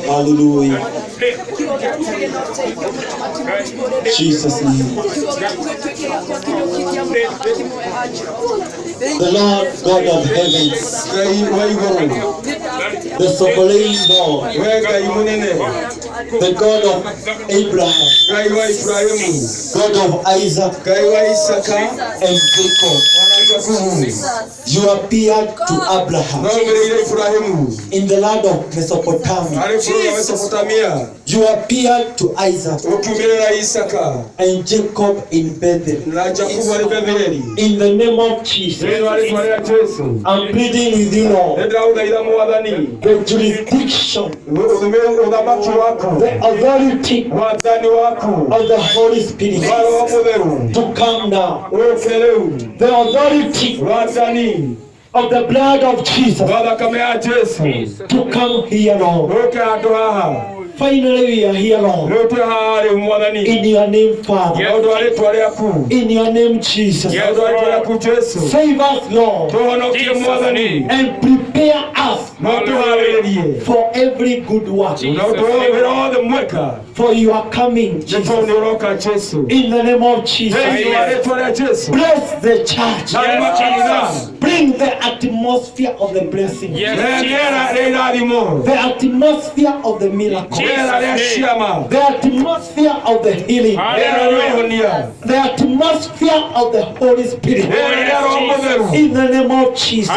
Hallelujah. Jesus' name. The Lord God of heavens, the sovereign God, the God of Abraham, God of Isaac and Jacob, you appeared to Abraham in the land of Mesopotamia. You appeared to Isaac and Jacob in Bethel. In the name of Jesus, I'm pleading with you, Lord, the jurisdiction, the authority of the Holy Spirit to come now. The authority of the blood of Jesus to come here, Lord. Finally, we are here, Lord. In your name, Father. In your name, Jesus. Save us, Lord. And prepare us for every good work. For you are coming, Jesus. In the name of Jesus. Bless the church. Bring the atmosphere of the blessing. The atmosphere of the miracle. The atmosphere of the healing. The atmosphere of the Holy Spirit. In the name of Jesus.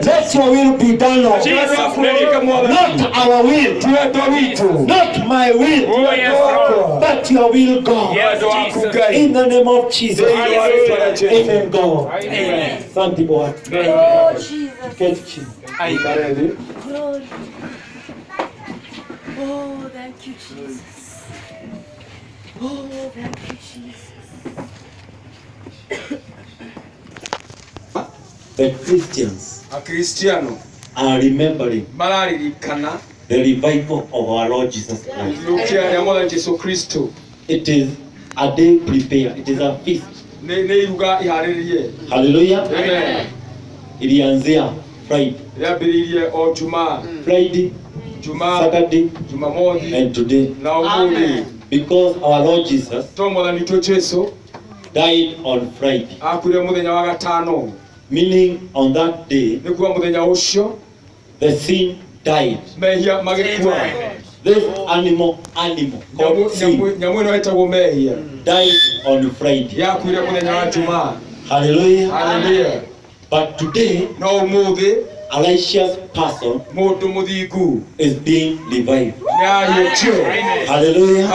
Let your will be done, Lord. Not our will. Not my will. But your will, God. In the name of Jesus. Amen, God. Amen. Santi boy. Oh, Jesus. Glory. Oh, thank you, Jesus. Oh, thank you, Jesus. The Christians are remembering the revival of our Lord Jesus Christ. It is a day prepared. It is a feast. Hallelujah. Amen. Ilianzia Friday, Saturday, and today. Amen. Because our Lord Jesus died on Friday. Meaning on that day, the sin died. This animal called sin died on Friday. Hallelujah. But today, a righteous person is being revived. Hallelujah.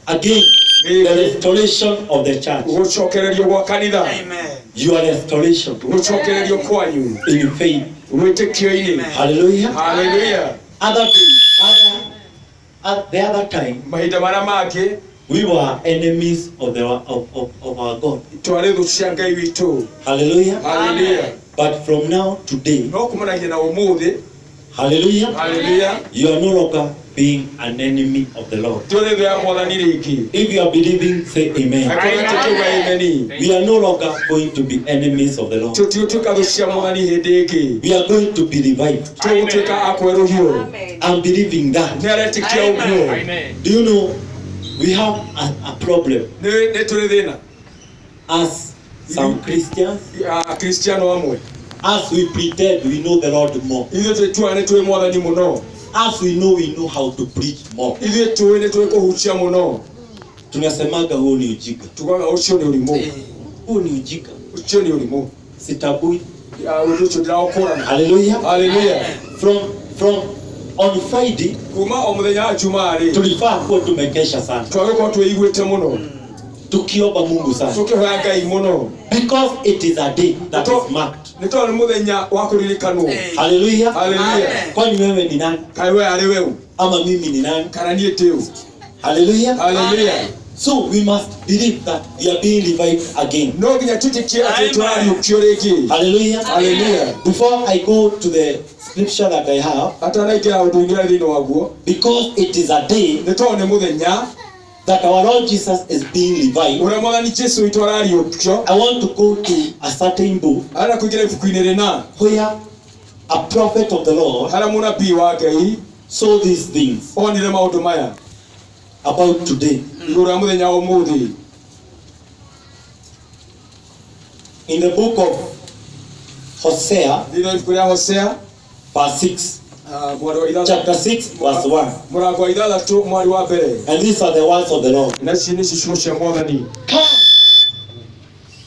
Again, the restoration of the church. Your restoration in faith. Hallelujah. At the other time, we were enemies of our God. Hallelujah. But from now today, hallelujah, you are no longer being an enemy of the Lord. If you are believing, say amen. We are no longer going to be enemies of the Lord. We are going to be revived. I'm believing that. Do you know, we have a problem as some Christians. As we pretend we know the Lord more. As we know how to preach more. Tunasemaga huu ni ujinga. Huu ni ujinga. Sitabui. Hallelujah. From on Friday, tulifaa kuwa tumekesha sana. Tukiomba Mungu sana. Because it is a day that is marked. Hallelujah. Kwani wewe ni nani? Ama mimi ni nani? Hallelujah. So we must believe that we are being revived again. Hallelujah. Before I go to the scripture that I have, because it is a day that our Lord Jesus is being revived, I want to go to a certain book where a prophet of the Lord saw these things onire maundu maya about today. iguru ya muthenya wa umuthi. In the book of Hosea, Thina ibuku ria Hosea verse 6, mwari wa ithathatũ chapter 6, verse 1. murango wa ithathatũ mwari wa mbere. And these are the words of the Lord. Na ici nĩ ciugo cia Mwathani. Come!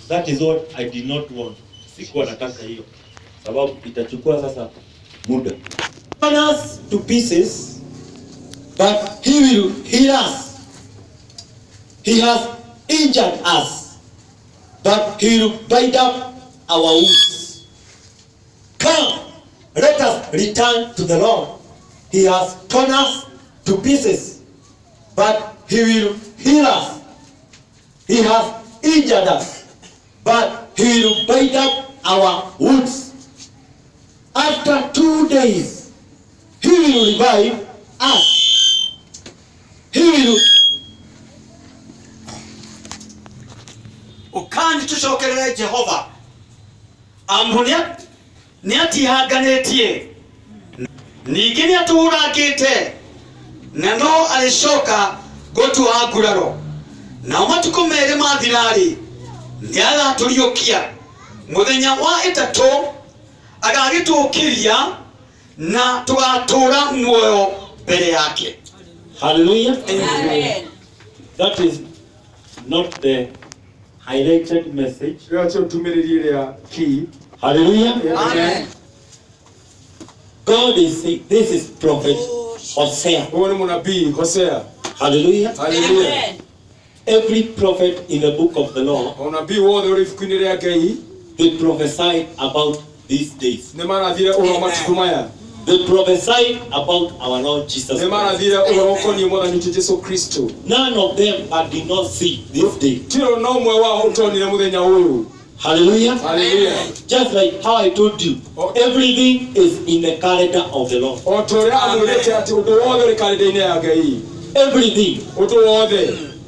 That is what I did not want. Sikuwa nataka hiyo. Sababu itachukua sasa muda. Turn us to pieces, but he will heal us. He has injured us, but he will bind up our wounds. Come, let us return to the Lord. He has torn us to pieces, but he will heal us. He has injured us, but he will bind up our wounds. After 2 days, he will revive us. He will. Ukandi tushokerere Jehova ambunia niatihanganĩtie ningĩ nĩatũrangĩte na no alicoka gũtua nguraro na matukũ merĩ mathirarĩ nĩagatũriũkia mũthenya wa ĩtatũ agagĩtũkĩria na tũgatũra muoyo mbere yake. Hallelujah. Amen. That is not the highlighted message. Rĩo tio tumĩrĩrie ria key. Hallelujah. Amen. God is saying, this is prophet Hosea. Huyu ni munabii Hosea. Hallelujah. Hallelujah. Amen. Every prophet in the book of the law, Unabii wothe ũrĩ ibuku-inĩ rĩa Ngai they prophesied about these days. nĩ marathire ũhoro matukũ maya. They prophesied about our Lord Jesus Nĩ Christ. marathire ũhoro ũkoniĩ Mwathani witũ Jesũ Kristo. None of them did not see this day. Tiro no ũmwe wao ũtonire mũthenya ũyũ. Hallelujah. Hallelujah. Just like how I told you, everything is in the calendar of the Lord. O ta ũrĩa amwĩrĩte atĩ ũndũ wothe ũrĩ karenda-inĩ ya Ngai. Everything Ũndũ wothe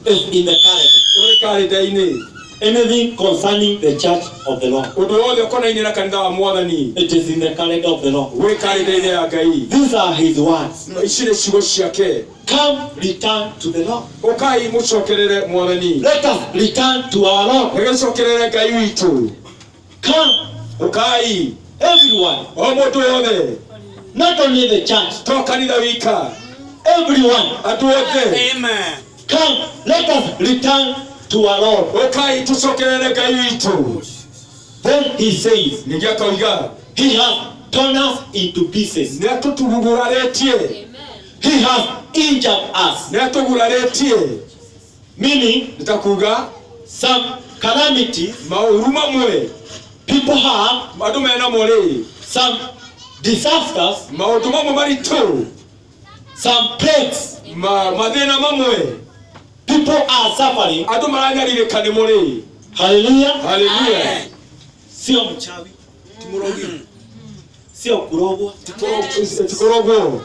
is in the calendar. ũrĩ karenda-inĩ. Anything concerning the church of the Lord, Ũndũ wothe ũkonainie na kanitha wa Mwathani it is in the calendar of the Lord. ũrĩ karenda-inĩ ya Ngai. These are his words. Ici nĩ ciugo ciake. Come, return to the Lord. Ũkai mũcokerere Mwathani. Let us return to our Lord. Reke Ngai witũ. Come, Ũkai everyone, o mũndũ wothe, not only the church, to kanitha wika, everyone. andũ othe. Amen. Come, let us return to our Lord. Ũkai tũcokerere Ngai witũ. Then he says, Ningĩ akauga he has torn us into pieces. nĩatũtugurarĩtie. He has injured us. Nĩatũgurarĩtie. Meaning, Nĩtakuga some calamities maũru mamwe people have, andũ mena mo rĩ, some disasters, maũndũ mamwe maritũ, some plagues mathĩna mamwe people are suffering. andũ maranyarirĩka nĩ mo rĩ. Hallelujah. Hallelujah. Sio mchawi, sio kurogwa, Tikorogwo.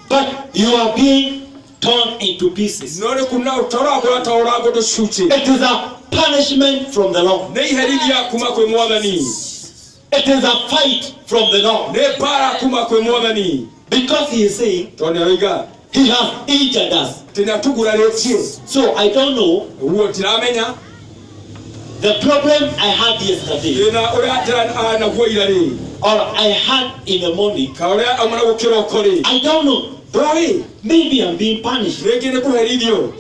but you are being torn into pieces. No nĩ kuna ũtoragwo ataũragwo tũcunjĩ. It is a punishment from the Lord. Nĩ iherithia kuma kwĩ Mwathani. It is a fight from the Lord. Nĩ mbara kuma kwĩ Mwathani. Because he is saying Tondũ nĩoiga he has injured us. atĩ nĩatũgurarĩtie. So I don't know Ũguo ndiramenya the problem I had yesterday, thĩna ũrĩa ndĩrĩ naguo ira rĩ, or I had in the morning. ka ũrĩa auma naguo kĩroko rĩ. I don't know. Ndũĩ, Maybe I'm being punished. rĩngĩ nĩ kũherithio,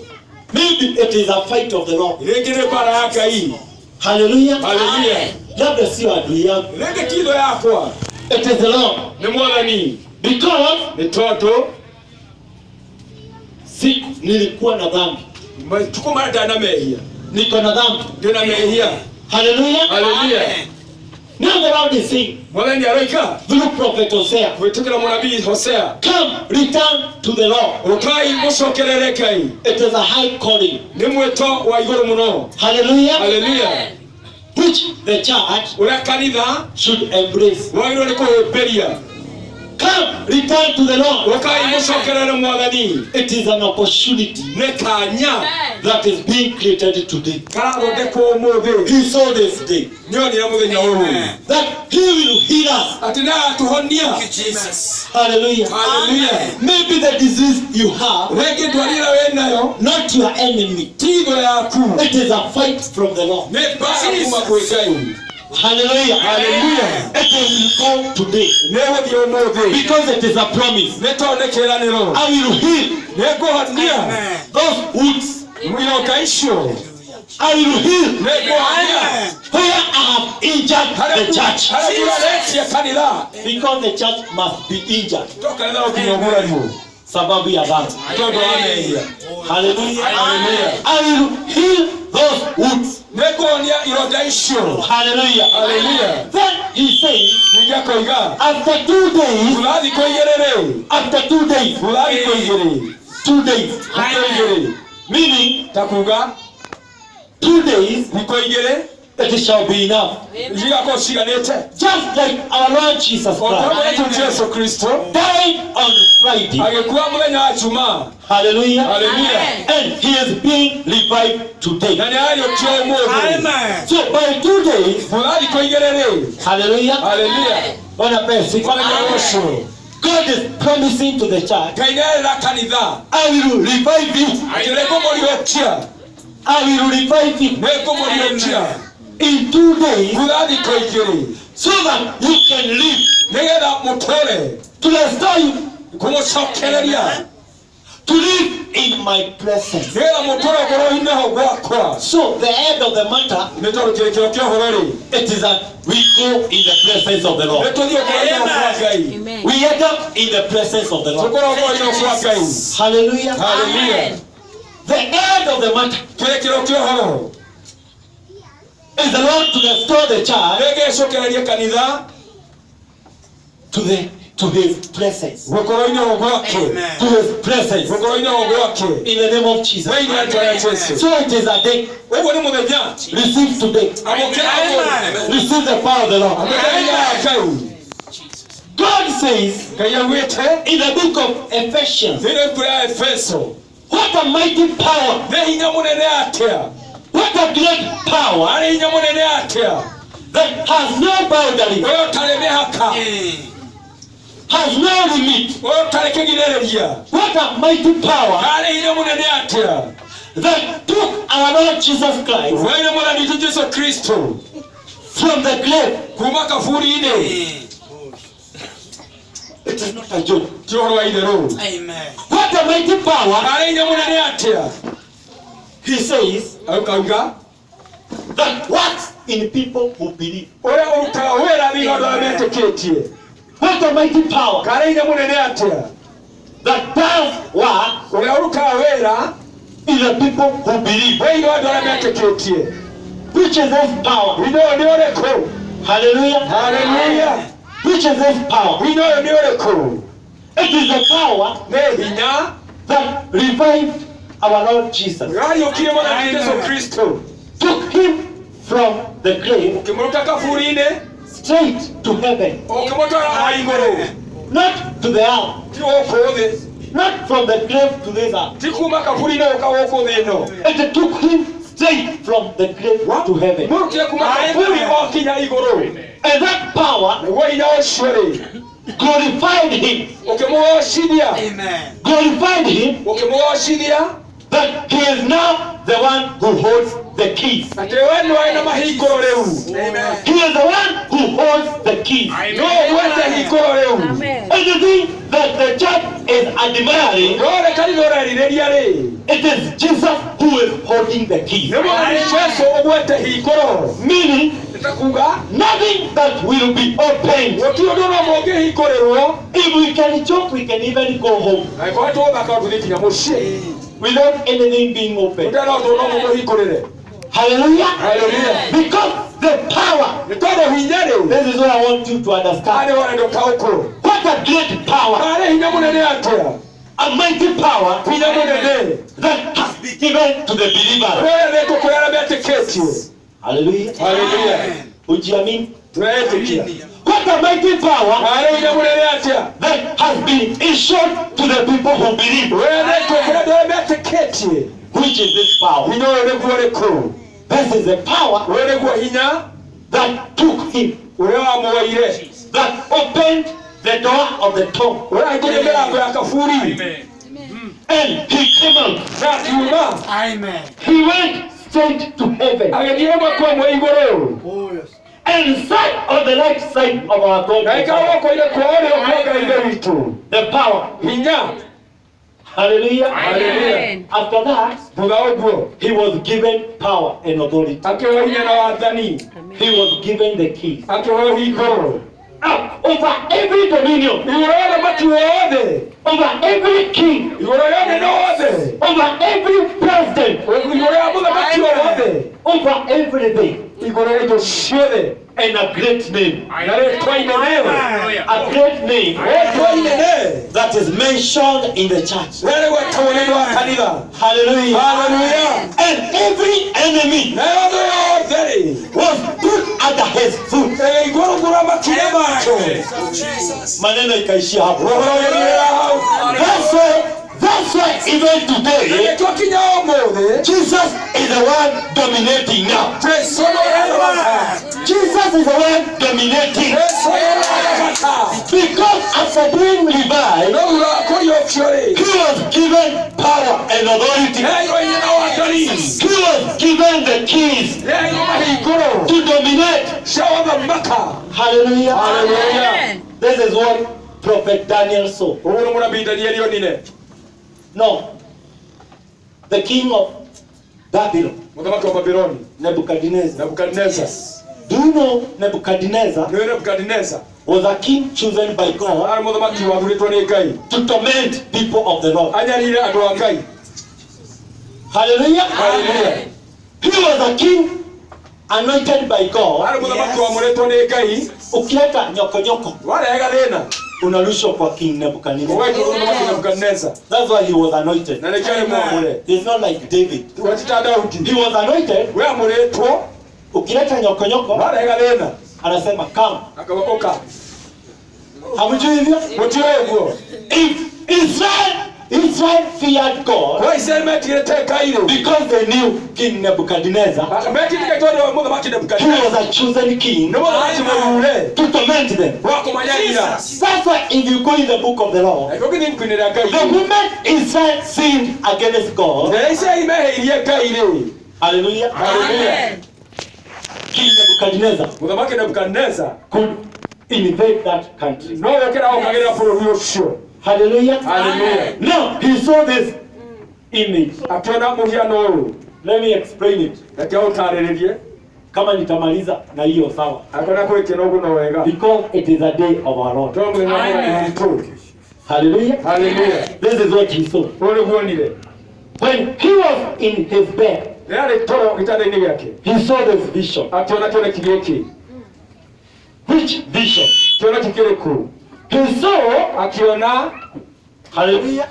Maybe it is a fight of the Lord. rĩngĩ nĩ mbara ya Ngai. Hallelujah. Hallelujah. Labda sio adui yangu. Rĩngĩ ti thũ yakwa, It is the Lord. nĩ Mwathani. Because Nĩ tondũ nilikuwa na dhambi. matukũ marĩa ndarĩ na mehia, Niko na dhambi. ndĩna mehia. Hallelujah. Hallelujah. Now the Lord is saying Mwathani aroika through prophet Hosea, kũhĩtũkĩra mũnabii Hosea, come, return to the Lord. ũkai mũcokerere Ngai. It is a high calling. Nĩ mwĩto wa igũrũ mũno. Hallelujah. Hallelujah. Which the church Ũrĩa kanitha should embrace. wagĩrĩirwo nĩ kũhĩmbĩria. come, return to the Lord. Wakai mushokerere mwathani. It is an opportunity Nekanya. that is being created today. Karagodeko umuthi. He saw this day Nyoni ya muthenya uyu. that he will heal us. Ati na atuhonia. Hallelujah. Hallelujah. Maybe the disease you have, Rege dwarira wenayo. not your enemy. Tigo yaku. It is a fight from the Lord. Ne bara kuma kwe Ngai. Hallelujah. Hallelujah. It will come today Neho di umuthi. because it is a promise. Netonekeraniro. I will heal Neguhonia. those wounds. Mwiyoka isho. I will heal Neguhonia. where I have injured the church. Harakuraletia kanila. Because the church must be injured. Toka nao kinyogura liyo. Sababu ya dhambi. Todo ameia. Hallelujah. Hallelujah. I will heal those wounds. Neguhonia iroda isho. Hallelujah. Hallelujah. Then he says, Nija koiga. after 2 days, Fulani koigerere. after 2 days, Fulani koigere. 2 days, Koigere. meaning Takuga. 2 days, Nikoigere. it shall be enough. Njiga ko shiganete. Just like our Lord Jesus Otomo Christ yetu Yesu Kristo. died on Friday. Angekuwa muthenya wa Jumaa. Hallelujah. Hallelujah. And he is being revived today. Na ni ayo kyo umuthi. So by 2 days, Fulani koigerere. hallelujah, Hallelujah. Bwana pesi, Fanya osho. God is promising to the church, Kainera kanitha. I will revive you. Akireko moliokia. I will revive you Neko moliokia. in 2 days Fulani koigere. so that you can live, Negeda mutore. to restore you, Kumucokereria. to live in my presence. Negeda mutore gorohine ho gwakwa. So the end of the matter, Netoro kirekero kyo horori. it is that we go in the presence of the Lord. Netolio gorohine ho kwagai. Amen. We end up in the presence of the Lord. Sokoro gorohine ho kwagai. Hallelujah. Hallelujah. The end of the matter Kirekero kyo horo. is the Lord to restore the child Nege sokereria kanitha. to his presence. Gokorohine ho gwake. To his presence. Gokorohine ho gwake. In the name of Jesus. Wewe ni watu wa Yesu. So it is a day. Wewe ni muthenya. Receive today. Amokera ngo. Receive the power of the Lord. Amokera kai. God says Kaya wete. in the book of Ephesians, Zile kura Efeso. what a mighty power, Ne hinya munene atia. what a great power Ari hinya munene atia. that has no boundary, Wewe utale mihaka. has no limit. Wewe utale kigirereria. What a mighty power Ari hinya munene atia. that took our Lord Jesus Christ Wewe ni mwana ni Yesu Kristo. from the grave. Kuma kafurine. It is not a joke. Tihoro wa idero. What a mighty power, Ari hinya munene atia. he says, Aukaga. that works in people who believe. Oya uruta wera ni ndo ameteketie. What a mighty power Kare hinya munene atia. that does work Oya uruta wera. in the people who believe. Wewe ndo ameteketie. Which is this power? Ndio ndio leko. Hallelujah. Hallelujah. Which is this power? Ndio ndio leko. It is the power Ne hinya. that revived our Lord Jesus. Gari ukire mwana ni Yesu Kristo. Took him from the grave Ukimuruta kafurine. straight to heaven. Ukimutwara haigoro. Not to the earth. Ti okothe. Not from the grave to this earth. Ti kuma kafurine ukawokothe no. It took him straight from the grave to heaven. Murutire kuma kafuri okinya igoro. And that power Wewe ina oshore. glorified him. Ukimuoshidia. Glorified him Ukimuoshidia. that he is now the one who holds the keys. Ate wewe ndio ina mahigoro leo. He is the one who holds the keys. No wete higoro leo. Amen. Anything that the church is admiring, Rore kanidora rireria ri. it is Jesus who is holding the keys. Ndio ni Yesu ogwete higoro. Meaning, Nitakuga. nothing that will be opened. Otio ndo no moge hikorero. If we can jump, we can even go home Na kwa watu baka kuthiki mushie. without anything being opened. Ndio ndo no moge hikorere. Hallelujah. Hallelujah. Because the power, Nitodo hinyare. this is what I want you to understand. Ade wana ndo kauko. What a great power, Kare hinya munene atia. a mighty power Hinya munene. that has been given to the believer. Wewe ndio kulala beteketi. Hallelujah. Hallelujah. Ujiamini. Tunayetekia. What what a mighty power that has been issued to the people who believe. Which is this power? This is the power that took him, that opened the door of the tomb. And he came out. Amen. He went straight to heaven. Oh, yes. And sat on the right side of our God. The power. Hallelujah. Amen. After that, he was given power and authority. He was given the keys. Over every dominion, over every king, over every president, over everything. And a great name. A great name that is mentioned in the church. Hallelujah. And every enemy was put under his foot. Maneno ikaishia hapo. That's why even today, Jesus is the one dominating now. Jesus is the one dominating. Because after being revived, he was given power and authority. He was given the keys to dominate. Hallelujah. Amen. This is what Prophet Daniel saw. No. The king of Babylon, Nebuchadnezzar. Do you know Nebuchadnezzar was a king chosen by God to torment people of the Lord? Hallelujah. Amen. He was a king anointed by God. Ukileta nyoko unarushwa kwa King Nebuchadnezzar. That's why he was anointed. He's not like David. He was anointed. Ukileta nyoko anasema come. Hamjui hivyo? If Israel feared God because they knew King Nebuchadnezzar. He was a chosen king to torment them. That's why if you go in the book of the law, the moment Israel sinned against God, hallelujah, Amen. King Nebuchadnezzar could invade that country. Hallelujah. Amen. Now he saw this image. Let me explain it. Kama nitamaliza na hiyo sawa. Because it is a day of our Lord. Hallelujah. This is what he saw. When he was in his bed, he saw this vision. Which vision? He saw, hallelujah.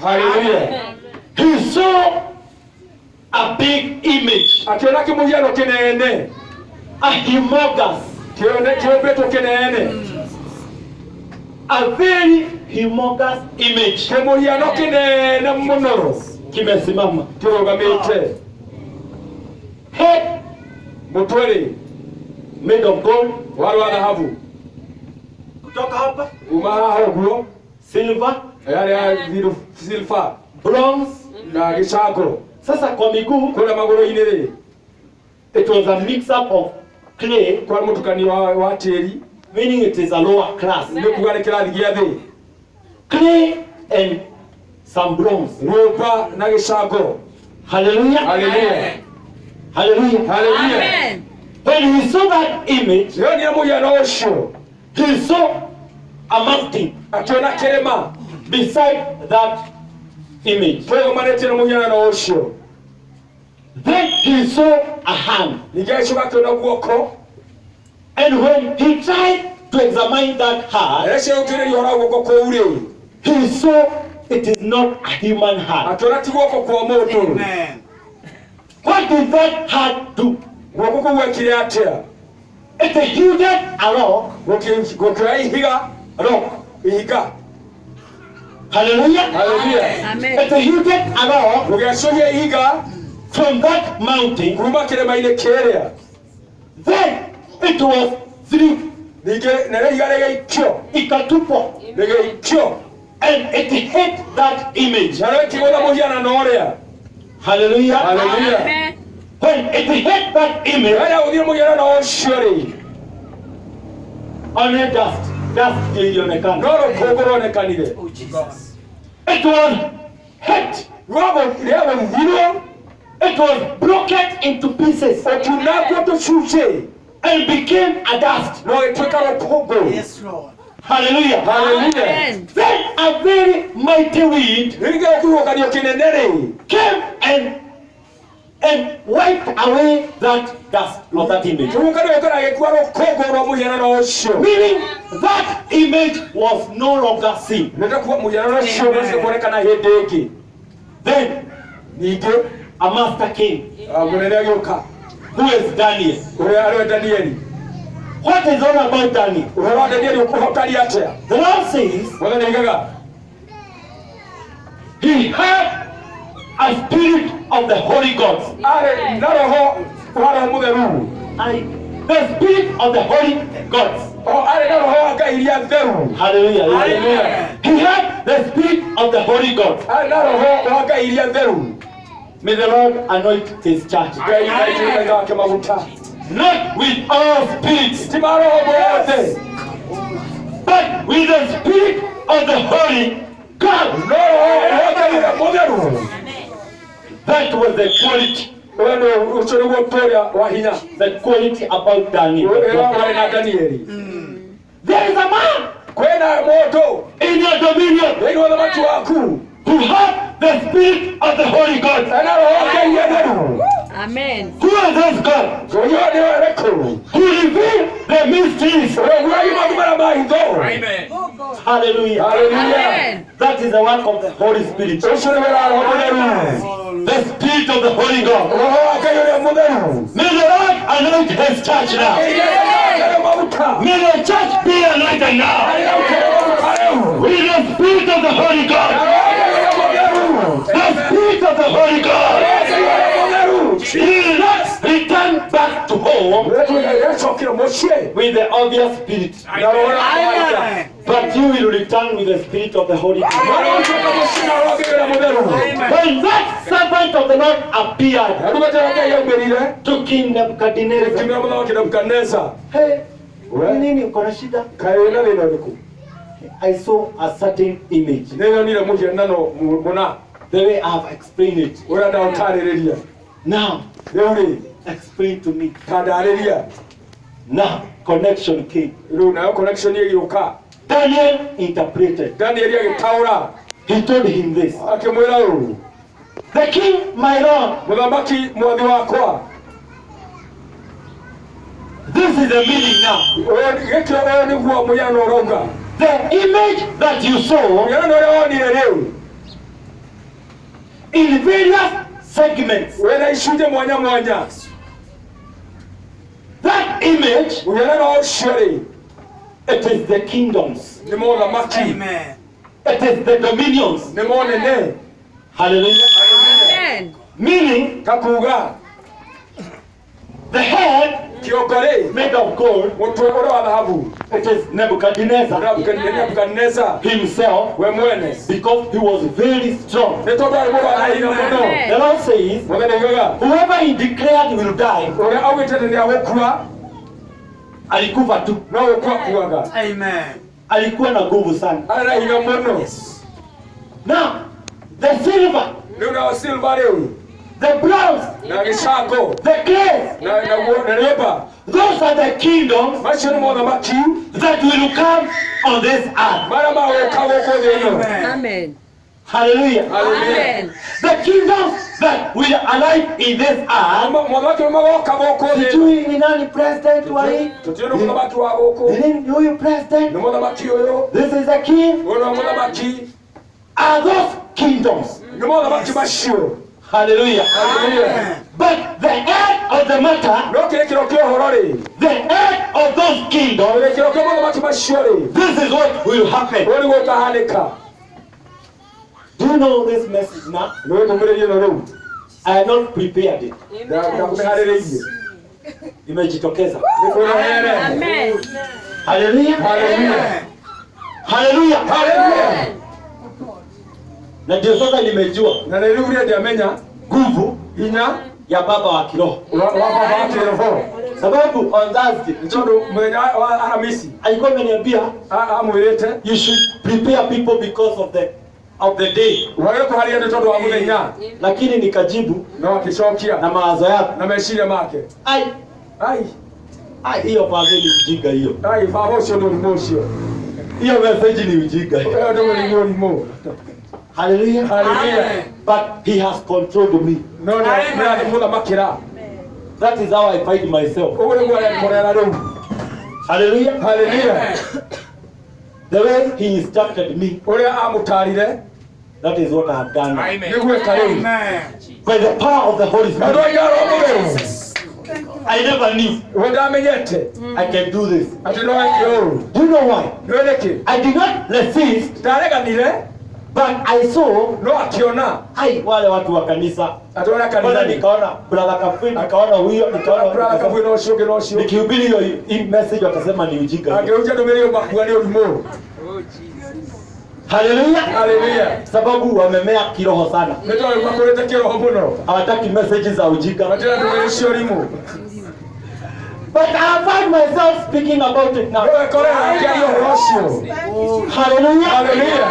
He saw a big image, a humongous, a very humongous image. Kimesimama. Head made of gold. Kutoka hapa. Silver. Bronze. Sasa kwa miguu. It was a mix up of clay. Meaning it is a lower class. Clay and some bronze. Hallelujah. Amen. When he saw that image, he saw a mountain beside that image. Then he saw a hand. And when he tried to examine that hand, he saw it is not a human hand. Amen. What did that hand do? It yielded a rock. gũkĩoya ihiga Rock. ihiga Hallelujah. haleluya Amen. It yielded a rock gũgĩacũhia ihiga from that mountain. kuma kĩrĩma-inĩ kĩrĩa Then it was through ningĩ narĩo ihiga rĩgĩikio Ikatupo. rĩgĩikio And it hit that image. narĩo ĩkĩgũtha mũhianano ũrĩa Hallelujah. haleluya Amen. When it hit that image, rĩrĩa gũthiĩ mũhianano ũcio rĩ only dust. Dust ilionekana. no rũkũngũ ruonekanire It was hit. rĩagũthirwo It was broken into pieces ũkiunangwo tũcunjĩ and became a dust. no gĩtuĩka rũkũngũ Yes, Lord. Hallelujah. haleluya Amen. Then a very mighty wind rĩngĩ gũkihuhũkanio kĩnene rĩ came and wiped away that dust of that image. kĩhuhũkanio gĩũkana gĩkua rũkũngũ rwa mũhianano ũcio Meaning that image was no longer seen. nĩtakuwa mũhianano ũcio ũcio kuonekana hĩndĩ ĩngĩ Then ningĩ a master king, mũnene agĩũka who is Daniel. ũrĩa arĩwe danieli What is all about Daniel? ũhoro wa danieli ũkũhotaria atĩa The Lord says mwathani aigaga he had a spirit of the Holy Ghost. arĩ na roho wa roho mũtheru The spirit of the Holy Ghost. arĩ na roho wa ngai iria theru Hallelujah. Hallelujah. He had the spirit of the Holy Ghost. arĩ na roho wa ngai iria theru May the Lord anoint his church. ngai aitĩrĩria wake maguta Not with all spirits, ti ma roho mothe but with the spirit of the Holy God. no roho wa ngai iria mũtheru That was the quality. ũcio nĩguo ũtũũria wa hinya The quality about Daniel. ũrĩa warĩ na danieli There is a man kwĩna mũndũ in your dominion thĩinĩ wa ũthamaki waku who had the spirit of the Holy God. ena roho wa ngai iria theru Amen. Who is this God? ũyũ nĩ ũrĩkũ Who revealed the mysteries. ũrĩa maũndũ marĩa ma hitho Hallelujah. haleluya Amen. That is the work of the Holy Spirit. ũcio nĩ wĩra wa roho mũtheru The spirit of the Holy God. roho wa ngai ũrĩa mũtheru May the Lord anoint his church now. May the church be anointed now. With the spirit of the Holy God. The spirit of the Holy God. He will not return back to home with the obvious spirit. But you will return with the spirit of the Holy God. When that servant of the Lord appeared to King Nebuchadnezzar, hey, nini uko na shida? I saw a certain image. The way I have explained it. Now, explain to me. Now, connection came. Daniel interpreted. He told him this. The king, my lord, this is the meaning now. The image that you saw in various segments, that image, it is the kingdoms. Amen. It is the dominions. Hallelujah. Amen. Meaning, the head made of gold, it is Nebuchadnezzar himself, because he was very strong. The Lord says, whoever he declared will die, alikufa tu. Amen. Alikuwa na nguvu sana. Now, the silver, the bronze, the clay, those are the kingdoms that will come on this earth. Amen. Hallelujah. Amen. The kingdoms that will alive in this earth. Sijui ni nani president wa hii? Ni huyu president? This is the king. Are those kingdoms? Hallelujah. Amen. But the end of the matter, no kirekiro kyohoro ri the end of those kingdoms, kirekiro ky'omuthamaki macio ri this is what will happen. ori gukahanika Do you know this message now? niwe ndũmĩrĩri ĩno rĩu I have not prepared it. ndakumeharĩrĩirie Imejitokeza. nĩkwĩrohere Amen. Hallelujah. haleluya Hallelujah. haleluya Na ndio sasa nimejua na nĩ rĩu rĩendia amenya nguvu hinya ya baba wa kiroho. wa baba wa kĩroho Sababu on Thursday nĩ tondũ mũthenya wa aramisi alikuwa ameniambia amwĩrĩte you should prepare people because of the day. wage kũharĩria nĩ tondũ wa mũthenya Lakini nikajibu no akĩcokia na mawazo yako. na meciria make Ai, hiyo fadhili ni ujinga hiyo. ai baba ũcio nĩ ũrimũ ũcio Hiyo message ni ujinga. ĩyo nĩ ũrimũ Hallelujah. haleluya But he has controlled me. no nĩ mũthamakĩra That is how I find myself. ũguo nĩguo arĩkorera rĩu Hallelujah. haleluya The way he instructed me, ũrĩa amũtarire that is what I have done. nĩguo ĩka rĩu By the power of the Holy na Spirit, ndwaiga roho mũtheru I never knew we ndamenyete I can do this. atĩ no eke ũũ Do you know why? nĩ nĩkĩ I did not resist, ndareganire but I saw no akĩona wale watu wa kanisa. atĩ ũrĩa Kwanza kanitha nikaona brother Kafui, nikaona huyo, brother kabui nikaona na ũcio ũngĩ na ũcio nikihubiri hii message watasema ni ujinga. angĩrũkia ndũmĩrĩri makua nĩ ũrimũ Hallelujah. haleluya Sababu wamemea kiroho sana. nĩ tondũ makũrĩte kĩroho mũno Hawataki messages za ujinga. matĩra ndũmĩrĩri cia ũrimũ But I find myself speaking about it now. wĩkorera akĩaria ũhoro ũcio Hallelujah. haleluya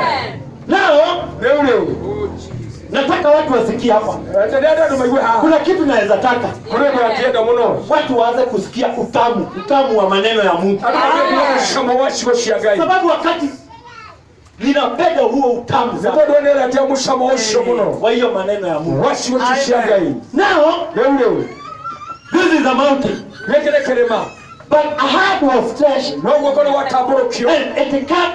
Now, rĩu nataka watu wasikie hapa. ndĩrenda andũ maigue haha Kuna kitu naweza taka. kũrĩ ũndũ angĩenda mũno Watu waanze kusikia utamu wa maneno ya Mungu. andũ mangĩkuona mũcamo wa ciugo cia Ngai Sababu wakati ninapenda huo utamu nĩ sana tondũ nĩendetia mũcamo ũcio mũno wa hiyo maneno ya Mungu. wa ciugo ici cia Ngai Now, rĩu this is a mountain. gĩkĩ nĩ kĩrĩma But a heart was stretched no guoko nĩ gwatambũrũkio and it cut